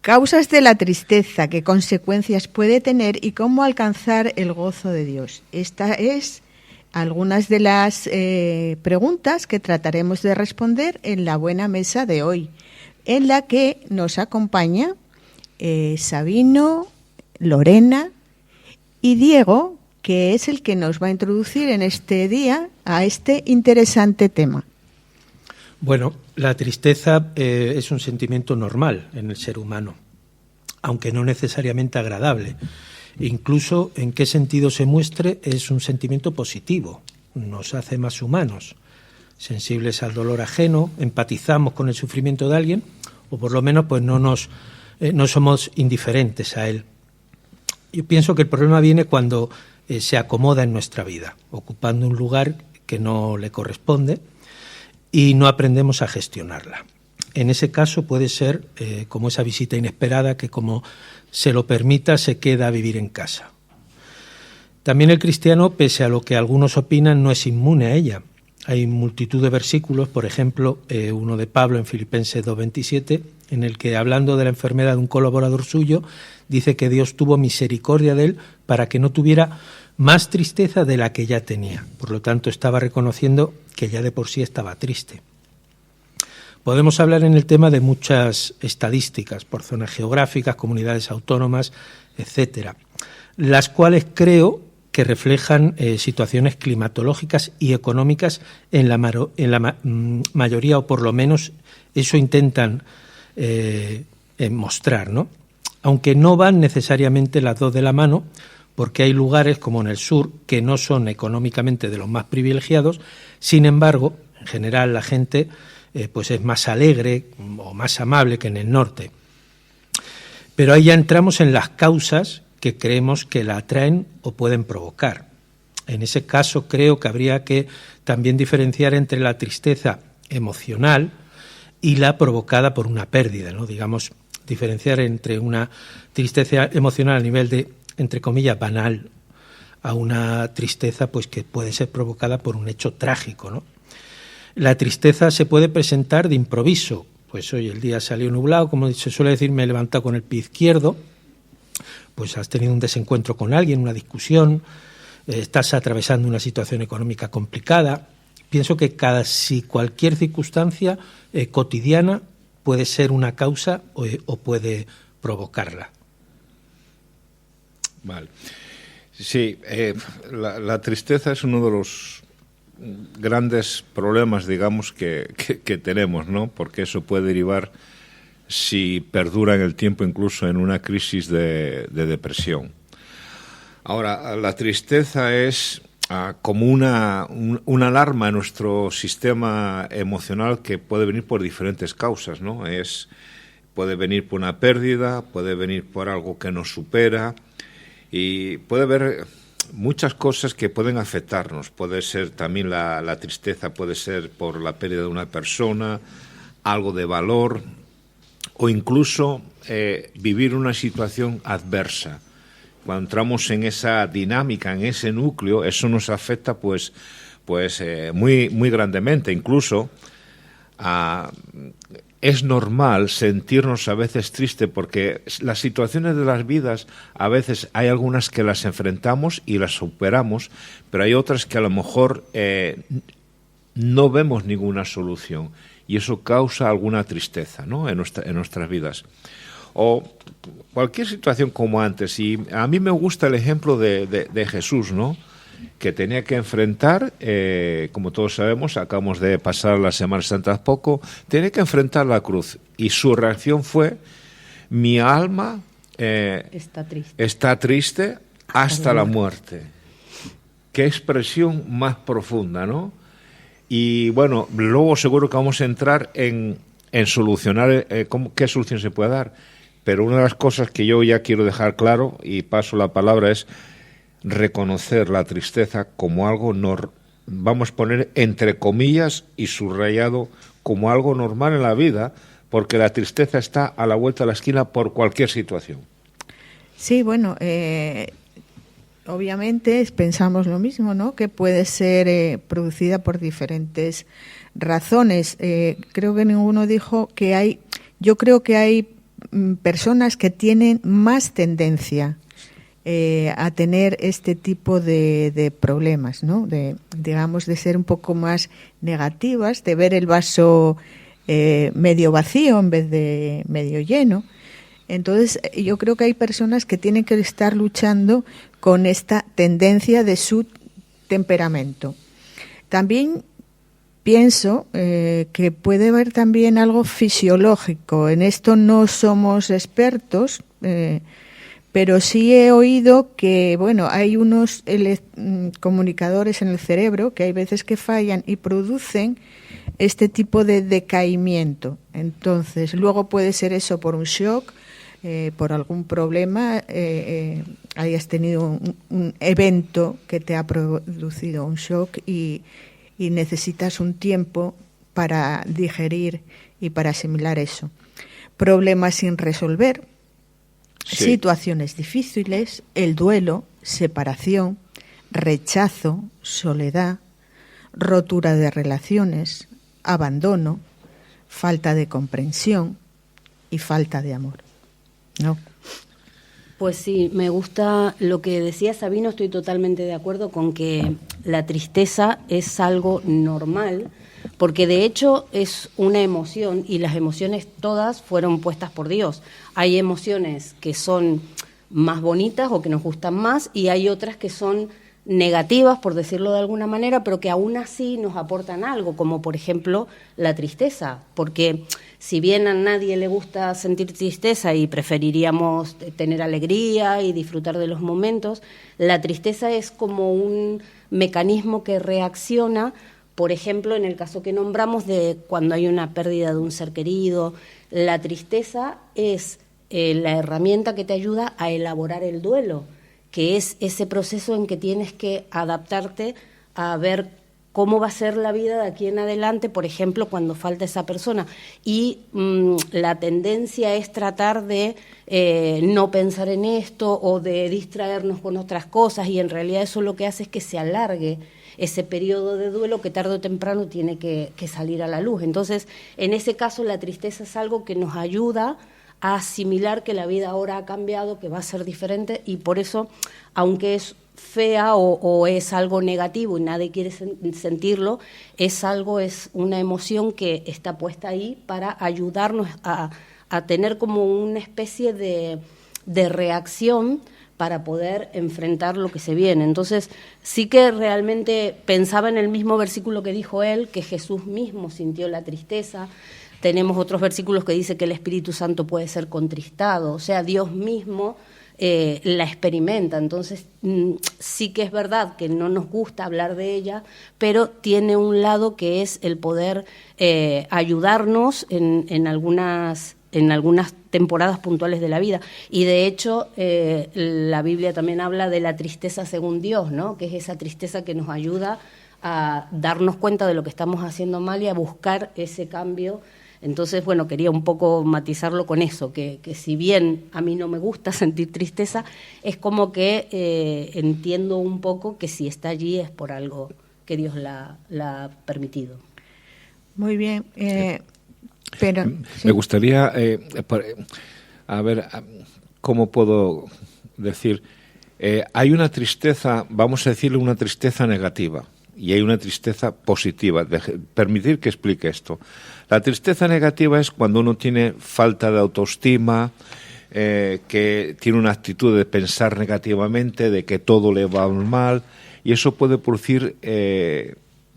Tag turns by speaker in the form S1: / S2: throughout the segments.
S1: Causas de la tristeza, qué consecuencias puede tener y cómo alcanzar el gozo de Dios. Esta es algunas de las preguntas que trataremos de responder en la buena mesa de hoy, en la que nos acompaña Sabino, Lorena y Diego, que es el que nos va a introducir en este día a este interesante tema.
S2: Bueno, la tristeza es un sentimiento normal en el ser humano, aunque no necesariamente agradable. Incluso en qué sentido se muestre es un sentimiento positivo, nos hace más humanos, sensibles al dolor ajeno, empatizamos con el sufrimiento de alguien o por lo menos pues no somos indiferentes a él. Yo pienso que el problema viene cuando se acomoda en nuestra vida, ocupando un lugar que no le corresponde y no aprendemos a gestionarla. En ese caso puede ser como esa visita inesperada que, como se lo permita, se queda a vivir en casa. También el cristiano, pese a lo que algunos opinan, no es inmune a ella. Hay multitud de versículos, por ejemplo, uno de Pablo en Filipenses 2:27, en el que, hablando de la enfermedad de un colaborador suyo, dice que Dios tuvo misericordia de él para que no tuviera más tristeza de la que ya tenía. Por lo tanto, estaba reconociendo que ya de por sí estaba triste. Podemos hablar en el tema de muchas estadísticas por zonas geográficas, comunidades autónomas, etcétera, las cuales creo que reflejan situaciones climatológicas y económicas en la mayoría, o por lo menos eso intentan mostrar, ¿no? Aunque no van necesariamente las dos de la mano, porque hay lugares como en el sur que no son económicamente de los más privilegiados. Sin embargo, en general la gente pues es más alegre o más amable que en el norte. Pero ahí ya entramos en las causas que creemos que la atraen o pueden provocar. En ese caso creo que habría que también diferenciar entre la tristeza emocional y la provocada por una pérdida, ¿no? Digamos, diferenciar entre una tristeza emocional a nivel de, entre comillas, banal, a una tristeza pues que puede ser provocada por un hecho trágico, ¿no? La tristeza se puede presentar de improviso. Pues hoy el día salió nublado, como se suele decir, me he levantado con el pie izquierdo, pues has tenido un desencuentro con alguien, una discusión, estás atravesando una situación económica complicada. Pienso que casi cualquier circunstancia cotidiana puede ser una causa o puede provocarla.
S3: Vale. Sí, la tristeza es uno de los grandes problemas, digamos, que tenemos, ¿no? Porque eso puede derivar, si perdura en el tiempo, incluso en una crisis de depresión. Ahora, la tristeza es como una alarma en nuestro sistema emocional que puede venir por diferentes causas, ¿no? Puede venir por una pérdida, puede venir por algo que nos supera y puede haber muchas cosas que pueden afectarnos. Puede ser también la tristeza, puede ser por la pérdida de una persona, algo de valor o incluso vivir una situación adversa. Cuando entramos en esa dinámica, en ese núcleo, eso nos afecta pues muy, muy grandemente. Incluso es normal sentirnos a veces tristes porque las situaciones de las vidas, a veces hay algunas que las enfrentamos y las superamos, pero hay otras que a lo mejor no vemos ninguna solución y eso causa alguna tristeza, ¿no? en nuestras vidas. O cualquier situación como antes. Y a mí me gusta el ejemplo de Jesús, ¿no? Que tenía que enfrentar, como todos sabemos, acabamos de pasar la Semana Santa hace poco, tenía que enfrentar la cruz. Y su reacción fue, mi alma está triste hasta la muerte. Qué expresión más profunda, ¿no? Y bueno, luego seguro que vamos a entrar en solucionar qué solución se puede dar. Pero una de las cosas que yo ya quiero dejar claro, y paso la palabra, es reconocer la tristeza como algo, vamos a poner entre comillas y subrayado, como algo normal en la vida, porque la tristeza está a la vuelta de la esquina por cualquier situación.
S1: Sí, bueno, obviamente pensamos lo mismo, ¿no? Que puede ser producida por diferentes razones. Creo que ninguno dijo que yo creo que hay personas que tienen más tendencia a tener este tipo de problemas, ¿no? De ser un poco más negativas, de ver el vaso medio vacío en vez de medio lleno. Entonces, yo creo que hay personas que tienen que estar luchando con esta tendencia de su temperamento. También pienso que puede haber también algo fisiológico. En esto no somos expertos, pero sí he oído que, hay unos comunicadores en el cerebro que hay veces que fallan y producen este tipo de decaimiento. Entonces, luego puede ser eso por un shock, por algún problema, hayas tenido un evento que te ha producido un shock y necesitas un tiempo para digerir y para asimilar eso. Problemas sin resolver, sí. Situaciones difíciles, el duelo, separación, rechazo, soledad, rotura de relaciones, abandono, falta de comprensión y falta de amor. ¿No?
S4: Pues sí, me gusta lo que decía Sabino, estoy totalmente de acuerdo con que la tristeza es algo normal, porque de hecho es una emoción y las emociones todas fueron puestas por Dios. Hay emociones que son más bonitas o que nos gustan más y hay otras que son negativas, por decirlo de alguna manera, pero que aún así nos aportan algo, como por ejemplo la tristeza, porque si bien a nadie le gusta sentir tristeza y preferiríamos tener alegría y disfrutar de los momentos, la tristeza es como un mecanismo que reacciona, por ejemplo, en el caso que nombramos de cuando hay una pérdida de un ser querido. La tristeza es la herramienta que te ayuda a elaborar el duelo, que es ese proceso en que tienes que adaptarte a ver cómo va a ser la vida de aquí en adelante, por ejemplo, cuando falta esa persona. Y la tendencia es tratar de no pensar en esto o de distraernos con otras cosas, y en realidad eso lo que hace es que se alargue ese periodo de duelo que tarde o temprano tiene que salir a la luz. Entonces, en ese caso, la tristeza es algo que nos ayuda a asimilar que la vida ahora ha cambiado, que va a ser diferente, y por eso, aunque es fea o es algo negativo y nadie quiere sentirlo, es una emoción que está puesta ahí para ayudarnos a tener como una especie de reacción para poder enfrentar lo que se viene. Entonces, sí que realmente pensaba en el mismo versículo que dijo él, que Jesús mismo sintió la tristeza. Tenemos otros versículos que dice que el Espíritu Santo puede ser contristado, o sea, Dios mismo la experimenta. Entonces, sí que es verdad que no nos gusta hablar de ella, pero tiene un lado que es el poder ayudarnos en algunas temporadas puntuales de la vida. Y de hecho, la Biblia también habla de la tristeza según Dios, ¿no? Que es esa tristeza que nos ayuda a darnos cuenta de lo que estamos haciendo mal y a buscar ese cambio. Entonces, bueno, quería un poco matizarlo con eso, que si bien a mí no me gusta sentir tristeza, es como que entiendo un poco que si está allí es por algo que Dios la ha permitido.
S1: Muy bien, pero... ¿sí?
S3: Me gustaría, a ver, ¿cómo puedo decir? Hay una tristeza, vamos a decirle una tristeza negativa, y hay una tristeza positiva. Permitir que explique esto. La tristeza negativa es cuando uno tiene falta de autoestima, que tiene una actitud de pensar negativamente, de que todo le va mal, y eso puede producir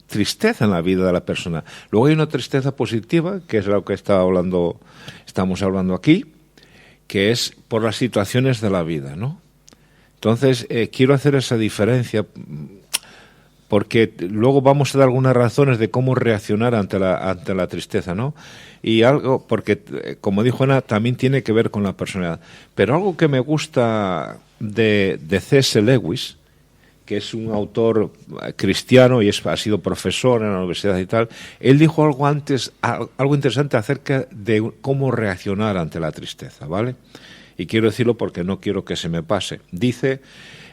S3: tristeza en la vida de la persona. Luego hay una tristeza positiva, que es lo que estamos hablando aquí, que es por las situaciones de la vida, ¿no? Entonces, quiero hacer esa diferencia, porque luego vamos a dar algunas razones de cómo reaccionar ante la tristeza, ¿no? Y algo, porque como dijo Ana, también tiene que ver con la personalidad. Pero algo que me gusta de C.S. Lewis, que es un autor cristiano y ha sido profesor en la universidad y tal, él dijo algo interesante acerca de cómo reaccionar ante la tristeza, ¿vale? Y quiero decirlo porque no quiero que se me pase. Dice: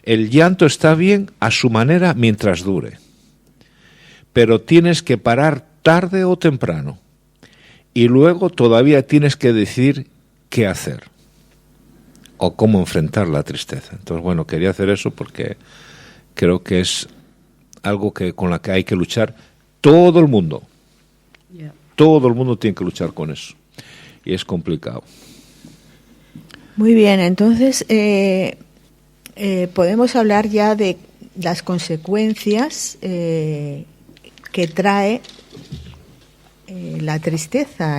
S3: el llanto está bien a su manera mientras dure, pero tienes que parar tarde o temprano, y luego todavía tienes que decidir qué hacer o cómo enfrentar la tristeza. Entonces, bueno, quería hacer eso porque creo que es algo con la que hay que luchar todo el mundo.
S4: Yeah.
S3: Todo el mundo tiene que luchar con eso. Y es complicado.
S1: Muy bien, entonces podemos hablar ya de las consecuencias que trae la tristeza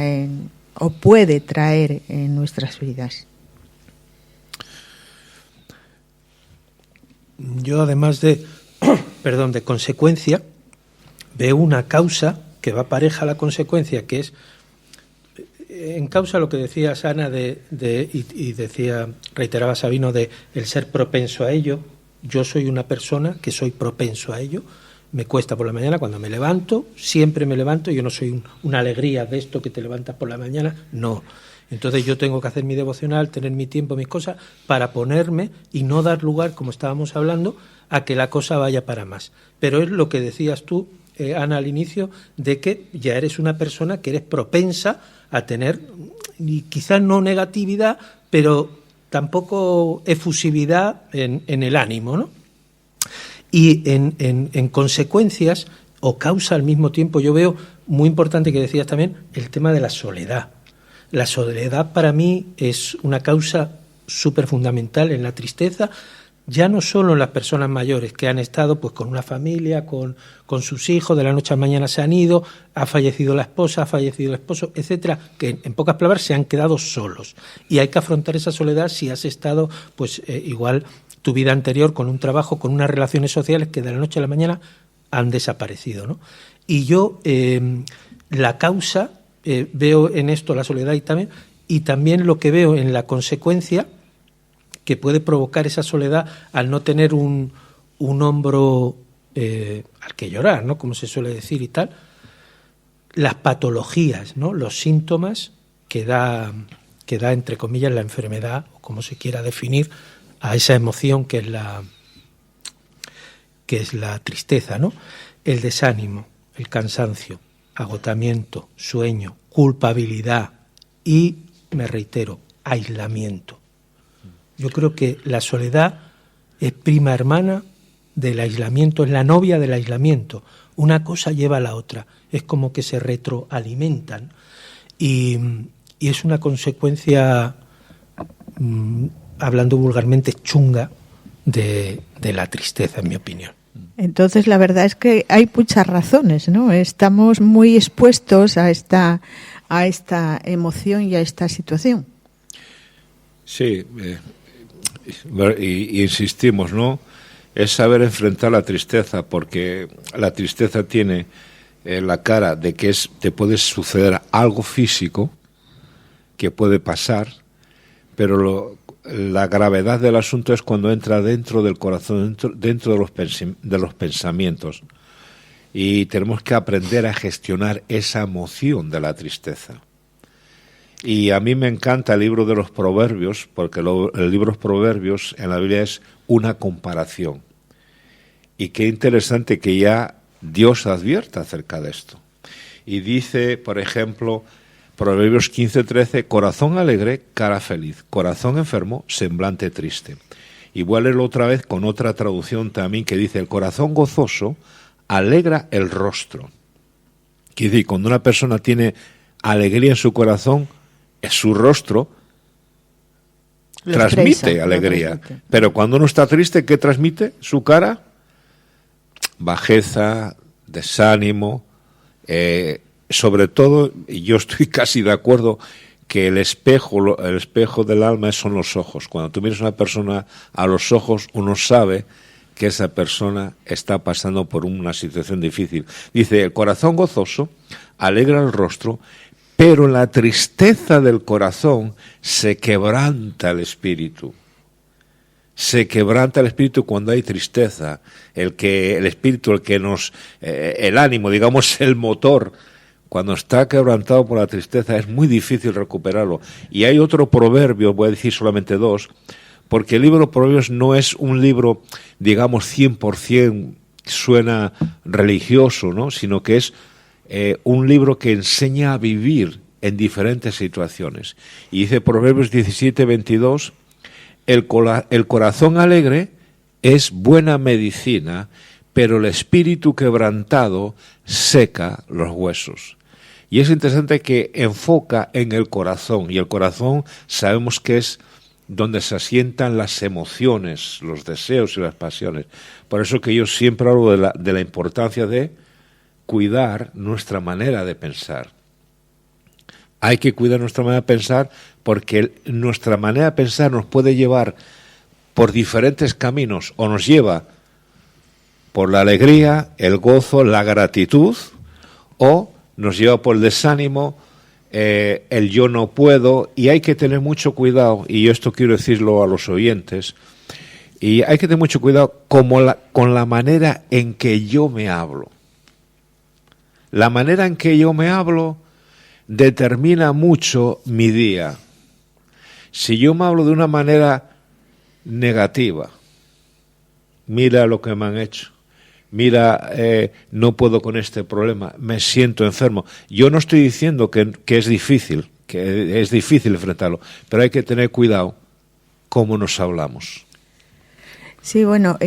S1: o puede traer en nuestras vidas.
S2: Yo, además de consecuencia, veo una causa que va pareja a la consecuencia, que es en causa lo que decía Ana y decía, reiteraba Sabino, de el ser propenso a ello. Yo soy una persona que soy propenso a ello. Me cuesta por la mañana cuando me levanto, siempre me levanto. Yo no soy una alegría de esto que te levantas por la mañana, no. Entonces yo tengo que hacer mi devocional, tener mi tiempo, mis cosas, para ponerme y no dar lugar, como estábamos hablando, a que la cosa vaya para más. Pero es lo que decías tú, Ana, al inicio, de que ya eres una persona que eres propensa a tener, y quizás no negatividad, pero tampoco efusividad en el ánimo, ¿no? Y en consecuencias o causa al mismo tiempo, yo veo muy importante, que decías también, el tema de la soledad. La soledad para mí es una causa súper fundamental en la tristeza, ya no solo en las personas mayores que han estado pues con una familia, con sus hijos, de la noche a la mañana se han ido, ha fallecido la esposa, ha fallecido el esposo, etcétera, que en pocas palabras se han quedado solos. Y hay que afrontar esa soledad si has estado pues igual tu vida anterior con un trabajo, con unas relaciones sociales que de la noche a la mañana han desaparecido, ¿no? Y yo la causa veo en esto la soledad y también lo que veo en la consecuencia que puede provocar esa soledad al no tener un hombro al que llorar, ¿no? Como se suele decir y tal, las patologías, ¿no? Los síntomas que da entre comillas la enfermedad, o como se quiera definir, a esa emoción que es la tristeza, ¿no? El desánimo, el cansancio, agotamiento, sueño, culpabilidad y, me reitero, aislamiento. Yo creo que la soledad es prima hermana del aislamiento, es la novia del aislamiento. Una cosa lleva a la otra, es como que se retroalimentan y es una consecuencia, hablando vulgarmente, chunga de la tristeza, en mi opinión.
S1: Entonces, la verdad es que hay muchas razones, ¿no? Estamos muy expuestos a esta emoción y a esta situación.
S3: Sí, y insistimos, ¿no? Es saber enfrentar la tristeza, porque la tristeza tiene la cara de que te puede suceder algo físico que puede pasar, pero la gravedad del asunto es cuando entra dentro del corazón, dentro de los pensamientos. Y tenemos que aprender a gestionar esa emoción de la tristeza. Y a mí me encanta el libro de los Proverbios, porque el libro de los Proverbios en la Biblia es una comparación. Y qué interesante que ya Dios advierta acerca de esto. Y dice, por ejemplo, Proverbios 15:13, corazón alegre, cara feliz, corazón enfermo, semblante triste. Y voy a leerlo otra vez con otra traducción también que dice, el corazón gozoso alegra el rostro. Quiere decir, cuando una persona tiene alegría en su corazón, su rostro transmite alegría. Pero cuando uno está triste, ¿qué transmite su cara? Bajeza, desánimo, sobre todo, y yo estoy casi de acuerdo, que el espejo del alma son los ojos. Cuando tú miras a una persona a los ojos, uno sabe que esa persona está pasando por una situación difícil. Dice, el corazón gozoso alegra el rostro, pero en la tristeza del corazón se quebranta el espíritu. Se quebranta el espíritu cuando hay tristeza. El espíritu, el ánimo, digamos, el motor, cuando está quebrantado por la tristeza es muy difícil recuperarlo. Y hay otro proverbio, voy a decir solamente dos, porque el libro de Proverbios no es un libro, digamos, 100% suena religioso, ¿no? Sino que es un libro que enseña a vivir en diferentes situaciones. Y dice Proverbios 17:22, el corazón alegre es buena medicina, pero el espíritu quebrantado seca los huesos. Y es interesante que enfoca en el corazón, y el corazón sabemos que es donde se asientan las emociones, los deseos y las pasiones. Por eso que yo siempre hablo de la importancia de cuidar nuestra manera de pensar. Hay que cuidar nuestra manera de pensar porque nuestra manera de pensar nos puede llevar por diferentes caminos, o nos lleva por la alegría, el gozo, la gratitud, o nos lleva por el desánimo, el yo no puedo, y hay que tener mucho cuidado, y esto quiero decirlo a los oyentes, y hay que tener mucho cuidado con la manera en que yo me hablo. La manera en que yo me hablo determina mucho mi día. Si yo me hablo de una manera negativa, mira lo que me han hecho, mira, no puedo con este problema, me siento enfermo. Yo no estoy diciendo que es difícil enfrentarlo, pero hay que tener cuidado cómo nos hablamos.
S1: Sí, bueno,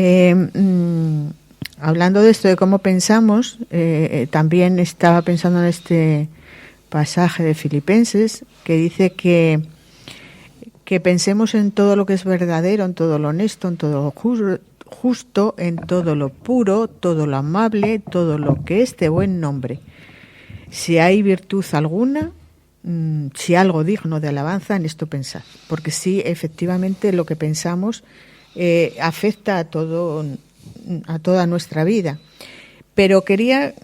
S1: hablando de esto de cómo pensamos, también estaba pensando en este pasaje de Filipenses que dice que pensemos en todo lo que es verdadero, en todo lo honesto, en todo lo justo, en todo lo puro, todo lo amable, todo lo que es de buen nombre. Si hay virtud alguna, si algo digno de alabanza, en esto pensad. Porque sí, efectivamente, lo que pensamos afecta a toda nuestra vida. Pero quería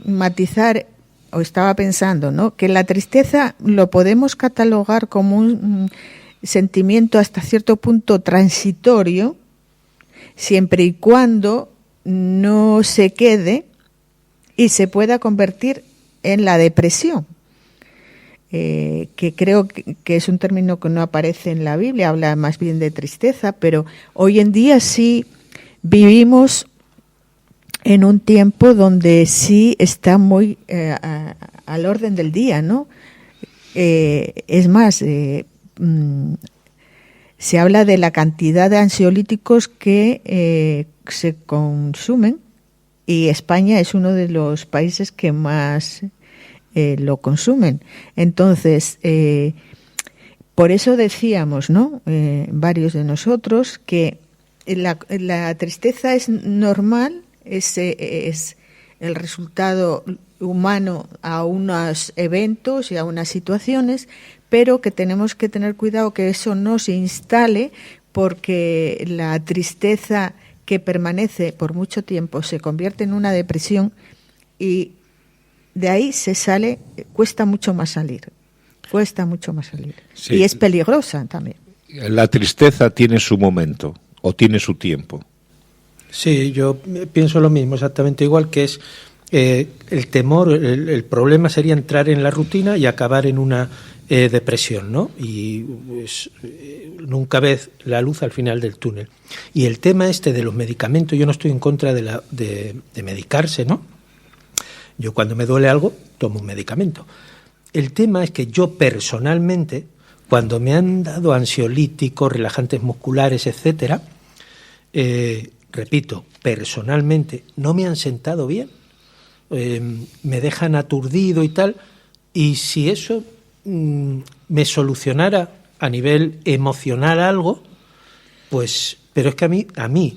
S1: matizar, o estaba pensando, ¿no?, que la tristeza lo podemos catalogar como un sentimiento hasta cierto punto transitorio, siempre y cuando no se quede y se pueda convertir en la depresión, que creo que es un término que no aparece en la Biblia, habla más bien de tristeza, pero hoy en día sí vivimos en un tiempo donde sí está muy al orden del día, ¿no? Es más, se habla de la cantidad de ansiolíticos que se consumen, y España es uno de los países que más lo consumen. Entonces, por eso decíamos, ¿no?, varios de nosotros, que la tristeza es normal, es el resultado humano a unos eventos y a unas situaciones, pero que tenemos que tener cuidado que eso no se instale, porque la tristeza que permanece por mucho tiempo se convierte en una depresión, y de ahí se sale, cuesta mucho más salir. Sí. Y es peligrosa también.
S3: La tristeza tiene su momento o tiene su tiempo.
S2: Sí, yo pienso lo mismo, exactamente igual, que es el temor, el problema sería entrar en la rutina y acabar en una depresión, ¿no? Y pues, nunca ves la luz al final del túnel. Y el tema este de los medicamentos, yo no estoy en contra de medicarse, ¿no? Yo cuando me duele algo, tomo un medicamento. El tema es que yo personalmente, cuando me han dado ansiolíticos, relajantes musculares, etcétera, repito, personalmente no me han sentado bien, me dejan aturdido y tal, y si eso me solucionara a nivel emocional algo, pues, pero es que a mí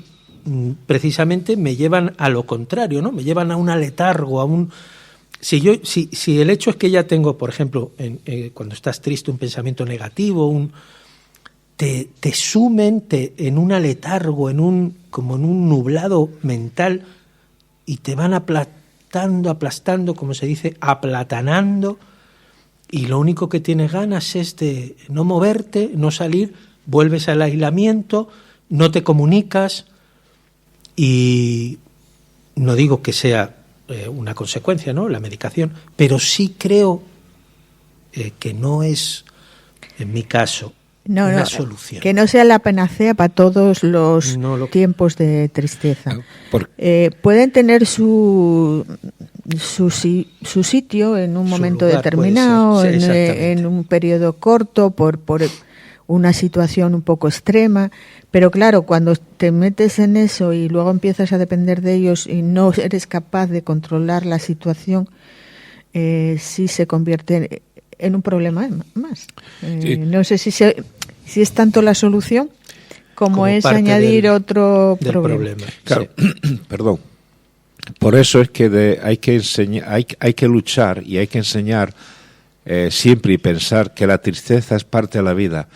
S2: precisamente me llevan a lo contrario, ¿no? Me llevan a un letargo, a un... Si el hecho es que ya tengo, por ejemplo, cuando estás triste, un pensamiento negativo, te sumen en un letargo, como en un nublado mental, y te van aplastando, como se dice, aplatanando, y lo único que tienes ganas es de no moverte, no salir, vuelves al aislamiento, no te comunicas, y no digo que sea una consecuencia, ¿no?, la medicación, pero sí creo que no es, en mi caso, una solución.
S1: Que no sea la panacea para todos los tiempos de tristeza. Pueden tener su su sitio en un momento
S2: lugar
S1: determinado,
S2: puede ser. Sí,
S1: en un periodo corto, por una situación un poco extrema. Pero claro, cuando te metes en eso y luego empiezas a depender de ellos y no eres capaz de controlar la situación, sí se convierte en un problema más.
S3: Sí.
S1: No sé si es tanto la solución como es
S2: parte
S1: añadir otro
S2: del problema.
S3: Claro,
S2: Sí.
S3: perdón. Por eso es que hay que enseñar, hay que luchar y hay que enseñar siempre y pensar que la tristeza es parte de la vida.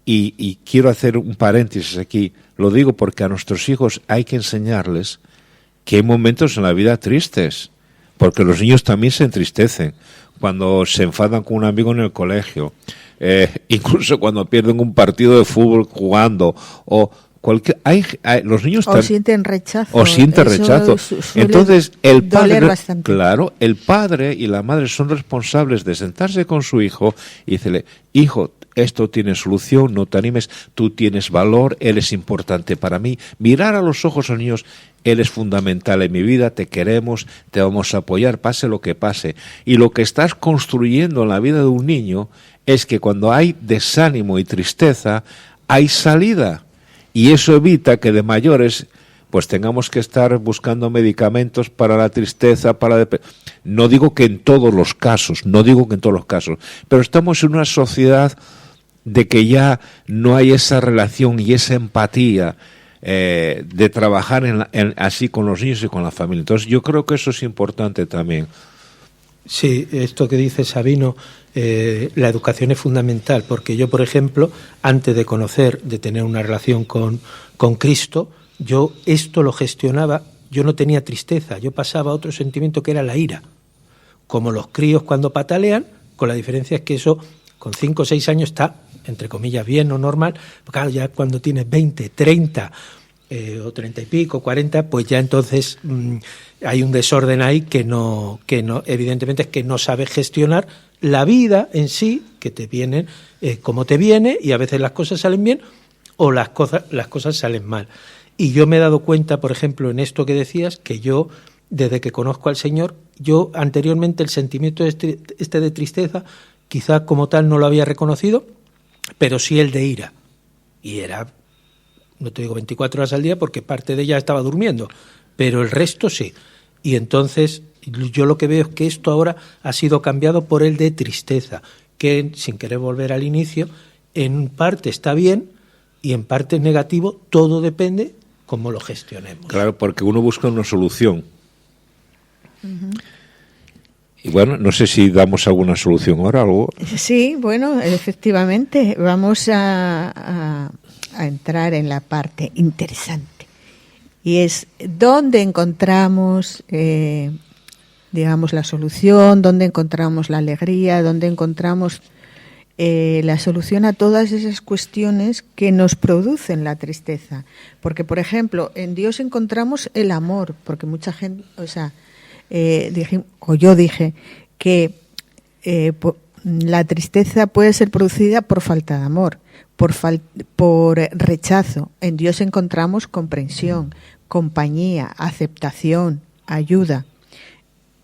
S3: Y quiero hacer un paréntesis aquí. Lo digo porque a nuestros hijos hay que enseñarles que hay momentos en la vida tristes, porque los niños también se entristecen cuando se enfadan con un amigo en el colegio, incluso cuando pierden un partido de fútbol jugando, o los niños
S1: sienten rechazo.
S3: Entonces el padre,
S1: bastante.
S3: claro, el padre y la madre son responsables de sentarse con su hijo y decirle: hijo, esto tiene solución, no te animes, tú tienes valor, él es importante para mí. Mirar a los ojos a los niños: él es fundamental en mi vida, te queremos, te vamos a apoyar, pase lo que pase. Y lo que estás construyendo en la vida de un niño es que cuando hay desánimo y tristeza, hay salida. Y eso evita que de mayores pues tengamos que estar buscando medicamentos para la tristeza, no digo que en todos los casos, pero estamos en una sociedad de que ya no hay esa relación y esa empatía de trabajar así con los niños y con la familia. Entonces yo creo que eso es importante también.
S2: Sí, esto que dice Sabino, la educación es fundamental, porque yo, por ejemplo, antes de tener una relación con Cristo, yo esto lo gestionaba, yo no tenía tristeza, yo pasaba a otro sentimiento que era la ira, como los críos cuando patalean, con la diferencia es que eso con 5 o 6 años está, entre comillas, bien o normal, porque claro, ya cuando tienes 20, 30 o 30 y pico, 40, pues ya entonces hay un desorden ahí que no, evidentemente es que no sabes gestionar la vida en sí, que te vienen como te viene, y a veces las cosas salen bien o las cosas salen mal. Y yo me he dado cuenta, por ejemplo, en esto que decías, que yo, desde que conozco al Señor, yo anteriormente el sentimiento de tristeza, quizás como tal no lo había reconocido, pero sí el de ira. Y era, no te digo 24 horas al día, porque parte de ella estaba durmiendo, pero el resto sí. Y entonces yo lo que veo es que esto ahora ha sido cambiado por el de tristeza, que, sin querer volver al inicio, en parte está bien y en parte es negativo, todo depende cómo lo gestionemos.
S3: Claro, porque uno busca una solución. Uh-huh. Y bueno, no sé si damos alguna solución ahora, algo.
S1: Sí, bueno, efectivamente, vamos a entrar en la parte interesante. Y es dónde encontramos, digamos, la solución, dónde encontramos la alegría, dónde encontramos la solución a todas esas cuestiones que nos producen la tristeza. Porque, por ejemplo, en Dios encontramos el amor, porque mucha gente, yo dije que la tristeza puede ser producida por falta de amor, por rechazo. En Dios encontramos comprensión, compañía, aceptación, ayuda.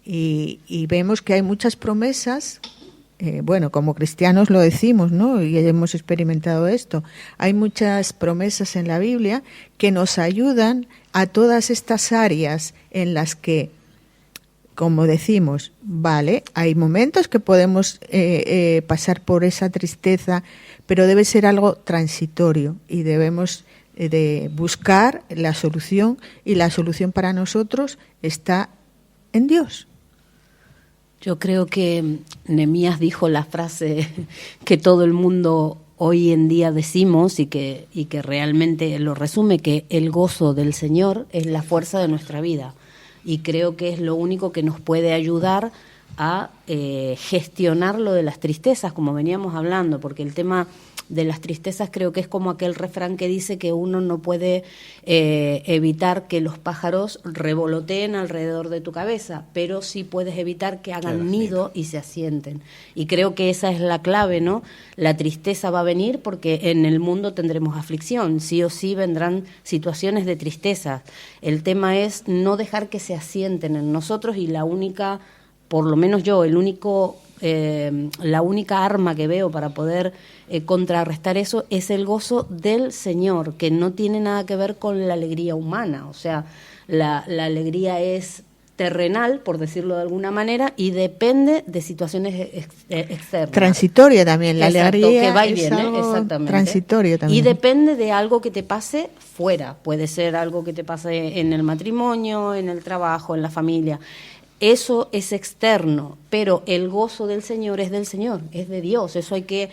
S1: Y vemos que hay muchas promesas. Como cristianos lo decimos, ¿no? Y hemos experimentado esto. Hay muchas promesas en la Biblia que nos ayudan a todas estas áreas en las que, como decimos, vale, hay momentos que podemos pasar por esa tristeza, pero debe ser algo transitorio y debemos de buscar la solución, y la solución para nosotros está en Dios.
S4: Yo creo que Nehemías dijo la frase que todo el mundo hoy en día decimos y que realmente lo resume, que el gozo del Señor es la fuerza de nuestra vida. Y creo que es lo único que nos puede ayudar a gestionar lo de las tristezas, como veníamos hablando, porque el tema de las tristezas, creo que es como aquel refrán que dice que uno no puede evitar que los pájaros revoloteen alrededor de tu cabeza, pero sí puedes evitar que hagan nido y se asienten. Y creo que esa es la clave, ¿no? La tristeza va a venir porque en el mundo tendremos aflicción, sí o sí vendrán situaciones de tristeza. El tema es no dejar que se asienten en nosotros, y la única, por lo menos yo, la única arma que veo para poder contrarrestar eso es el gozo del Señor, que no tiene nada que ver con la alegría humana. O sea, la alegría es terrenal, por decirlo de alguna manera, y depende de situaciones externas.
S1: Transitoria también, la alegría
S4: que va y
S1: es
S4: viene,
S1: algo
S4: exactamente.
S1: Transitorio también.
S4: Y depende de algo que te pase fuera, puede ser algo que te pase en el matrimonio, en el trabajo, en la familia. Eso es externo, pero el gozo del Señor es del Señor, es de Dios. Eso hay que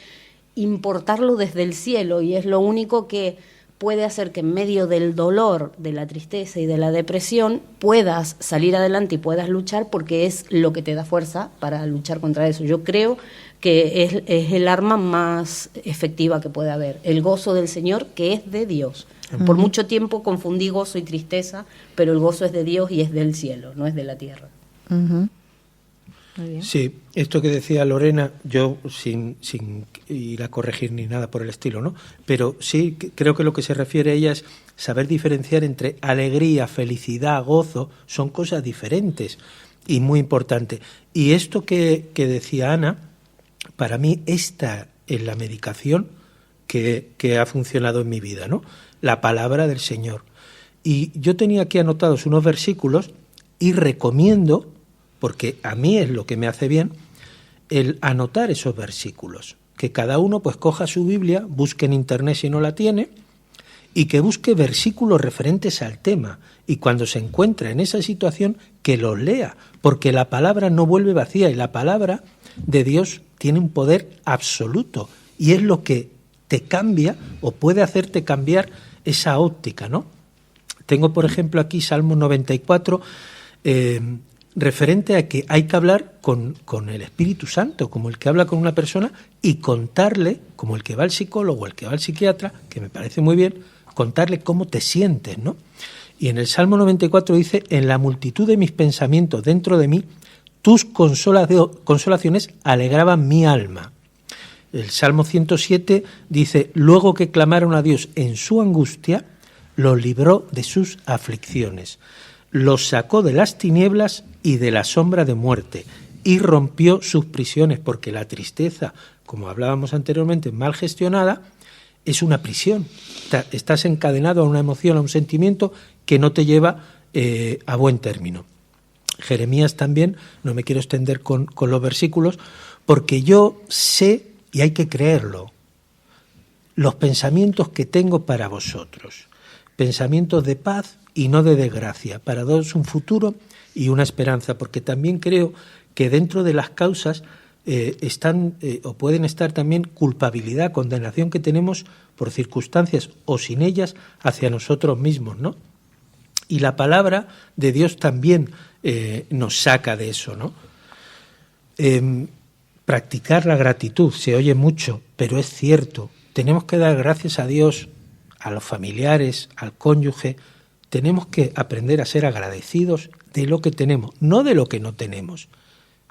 S4: importarlo desde el cielo, y es lo único que puede hacer que en medio del dolor, de la tristeza y de la depresión puedas salir adelante y puedas luchar, porque es lo que te da fuerza para luchar contra eso. Yo creo que es el arma más efectiva que puede haber, el gozo del Señor, que es de Dios. Por mucho tiempo confundí gozo y tristeza, pero el gozo es de Dios y es del cielo, no es de la tierra.
S1: Muy bien.
S2: Sí, esto que decía Lorena, yo sin ir a corregir ni nada por el estilo, ¿no? Pero sí, creo que lo que se refiere a ella es saber diferenciar entre alegría, felicidad, gozo, son cosas diferentes y muy importante. Y esto que decía Ana, para mí esta es la medicación que ha funcionado en mi vida, ¿no? La palabra del Señor. Y yo tenía aquí anotados unos versículos y recomiendo, porque a mí es lo que me hace bien, el anotar esos versículos. Que cada uno pues coja su Biblia, busque en internet si no la tiene, y que busque versículos referentes al tema. Y cuando se encuentra en esa situación, que los lea, porque la palabra no vuelve vacía, y la palabra de Dios tiene un poder absoluto, y es lo que te cambia o puede hacerte cambiar esa óptica, ¿no? Tengo, por ejemplo, aquí Salmo 94, referente a que hay que hablar con el Espíritu Santo, como el que habla con una persona, y contarle, como el que va al psicólogo, el que va al psiquiatra, que me parece muy bien, contarle cómo te sientes, ¿no? Y en el Salmo 94 dice: en la multitud de mis pensamientos dentro de mí, tus consolaciones alegraban mi alma. El Salmo 107 dice: luego que clamaron a Dios en su angustia, los libró de sus aflicciones. Los sacó de las tinieblas y de la sombra de muerte, y rompió sus prisiones, porque la tristeza, como hablábamos anteriormente, mal gestionada, es una prisión. Estás encadenado a una emoción, a un sentimiento que no te lleva a buen término. Jeremías también, no me quiero extender con los versículos, porque yo sé, y hay que creerlo, los pensamientos que tengo para vosotros, pensamientos de paz y no de desgracia, para daros un futuro y una esperanza, porque también creo que dentro de las causas están o pueden estar también culpabilidad, condenación que tenemos por circunstancias o sin ellas hacia nosotros mismos, ¿no? Y la palabra de Dios también nos saca de eso, ¿no? Practicar la gratitud, se oye mucho, pero es cierto. Tenemos que dar gracias a Dios, a los familiares, al cónyuge. Tenemos que aprender a ser agradecidos de lo que tenemos, no de lo que no tenemos,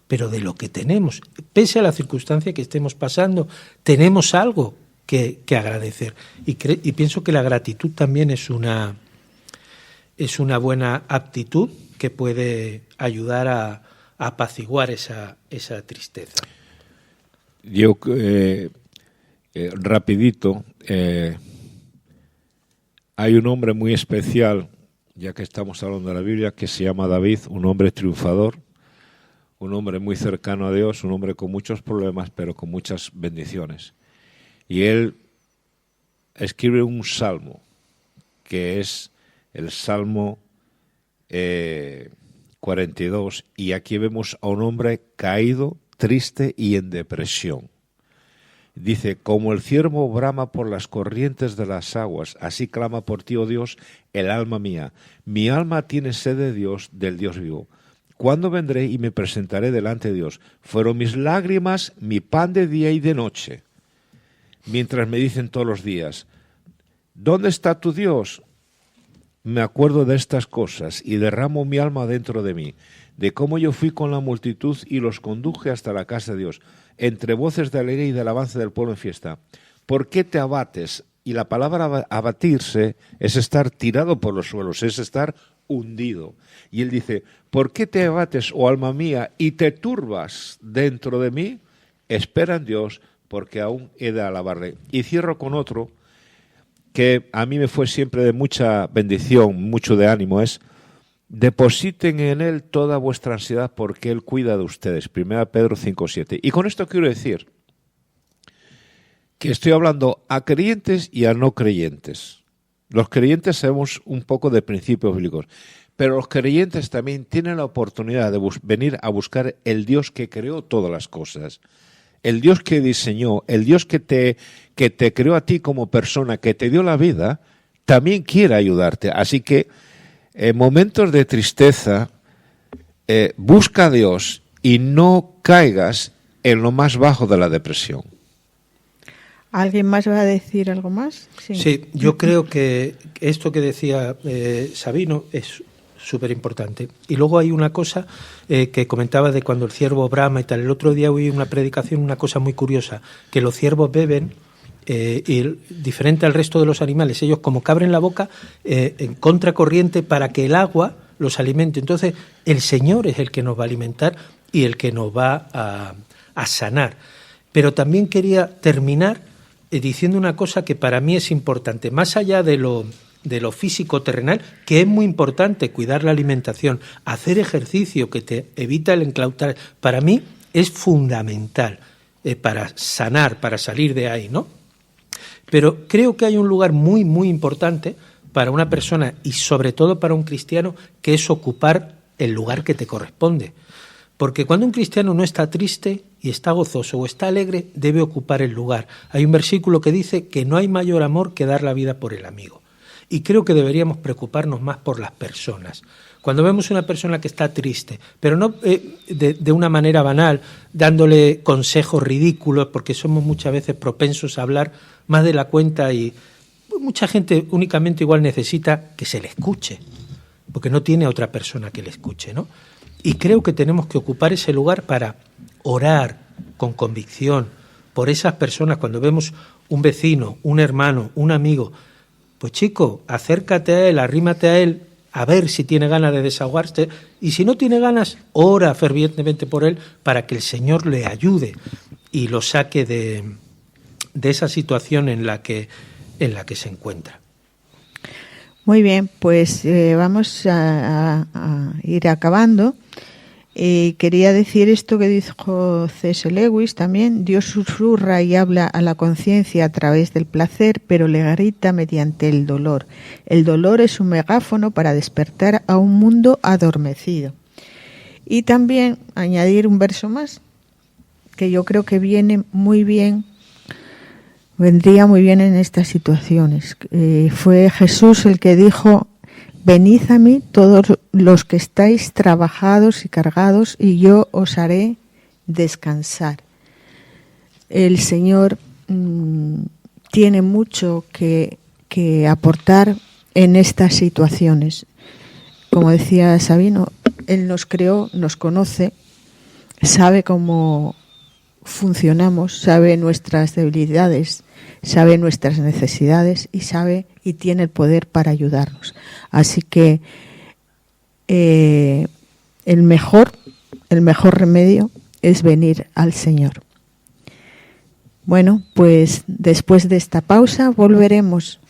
S2: pero de lo que tenemos. Pese a la circunstancia que estemos pasando, tenemos algo que agradecer. Y pienso que la gratitud también es una buena aptitud que puede ayudar a apaciguar esa tristeza.
S3: Yo, rapidito, hay un hombre muy especial, ya que estamos hablando de la Biblia, que se llama David, un hombre triunfador, un hombre muy cercano a Dios, un hombre con muchos problemas, pero con muchas bendiciones. Y él escribe un salmo, que es el Salmo 42, y aquí vemos a un hombre caído, triste y en depresión. Dice: como el ciervo brama por las corrientes de las aguas, así clama por ti, oh Dios, el alma mía. Mi alma tiene sed de Dios, del Dios vivo. ¿Cuándo vendré y me presentaré delante de Dios? Fueron mis lágrimas mi pan de día y de noche, mientras me dicen todos los días, ¿dónde está tu Dios? Me acuerdo de estas cosas y derramo mi alma dentro de mí, de cómo yo fui con la multitud y los conduje hasta la casa de Dios, entre voces de alegría y de alabanza del pueblo en fiesta. ¿Por qué te abates? Y la palabra abatirse es estar tirado por los suelos, es estar hundido. Y él dice, ¿por qué te abates, oh alma mía, y te turbas dentro de mí? Espera en Dios, porque aún he de alabarle. Y cierro con otro que a mí me fue siempre de mucha bendición, mucho de ánimo, es depositen en Él toda vuestra ansiedad porque Él cuida de ustedes. 1 Pedro 5:7. Y con esto quiero decir que estoy hablando a creyentes y a no creyentes. Los creyentes sabemos un poco de principios bíblicos, pero los creyentes también tienen la oportunidad de venir a buscar el Dios que creó todas las cosas. El Dios que diseñó, el Dios que te creó a ti como persona, que te dio la vida, también quiere ayudarte. Así que en momentos de tristeza, busca a Dios y no caigas en lo más bajo de la depresión.
S1: ¿Alguien más va a decir algo más?
S2: Sí, yo creo que esto que decía Sabino es súper importante. Y luego hay una cosa que comentaba de cuando el ciervo brama y tal. El otro día oí una predicación, una cosa muy curiosa, que los ciervos beben y diferente al resto de los animales, ellos como que abren la boca en contracorriente para que el agua los alimente. Entonces el Señor es el que nos va a alimentar y el que nos va a sanar. Pero también quería terminar diciendo una cosa que para mí es importante, más allá de lo físico terrenal, que es muy importante, cuidar la alimentación, hacer ejercicio que te evita el enclaustrar, para mí es fundamental para sanar, para salir de ahí, ¿no? Pero creo que hay un lugar muy, muy importante para una persona y sobre todo para un cristiano, que es ocupar el lugar que te corresponde. Porque cuando un cristiano no está triste y está gozoso o está alegre, debe ocupar el lugar. Hay un versículo que dice que no hay mayor amor que dar la vida por el amigo. Y creo que deberíamos preocuparnos más por las personas. Cuando vemos una persona que está triste, pero no de una manera banal, dándole consejos ridículos, porque somos muchas veces propensos a hablar más de la cuenta y mucha gente únicamente igual necesita que se le escuche, porque no tiene otra persona que le escuche, ¿no? Y creo que tenemos que ocupar ese lugar para orar con convicción por esas personas. Cuando vemos un vecino, un hermano, un amigo, pues chico, acércate a él, arrímate a él, a ver si tiene ganas de desahogarse, y si no tiene ganas, ora fervientemente por él para que el Señor le ayude y lo saque de esa situación en la que se encuentra.
S1: Muy bien, pues vamos a ir acabando. Quería decir esto que dijo C.S. Lewis también: Dios susurra y habla a la conciencia a través del placer, pero le grita mediante el dolor. El dolor es un megáfono para despertar a un mundo adormecido. Y también añadir un verso más, que yo creo que viene muy bien, vendría muy bien en estas situaciones. Fue Jesús el que dijo: venid a mí todos los que estáis trabajados y cargados, y yo os haré descansar. El Señor tiene mucho que aportar en estas situaciones. Como decía Sabino, Él nos creó, nos conoce, sabe cómo funcionamos, sabe nuestras debilidades, sabe nuestras necesidades y sabe y tiene el poder para ayudarnos. Así que el mejor remedio es venir al Señor. Bueno, pues después de esta pausa volveremos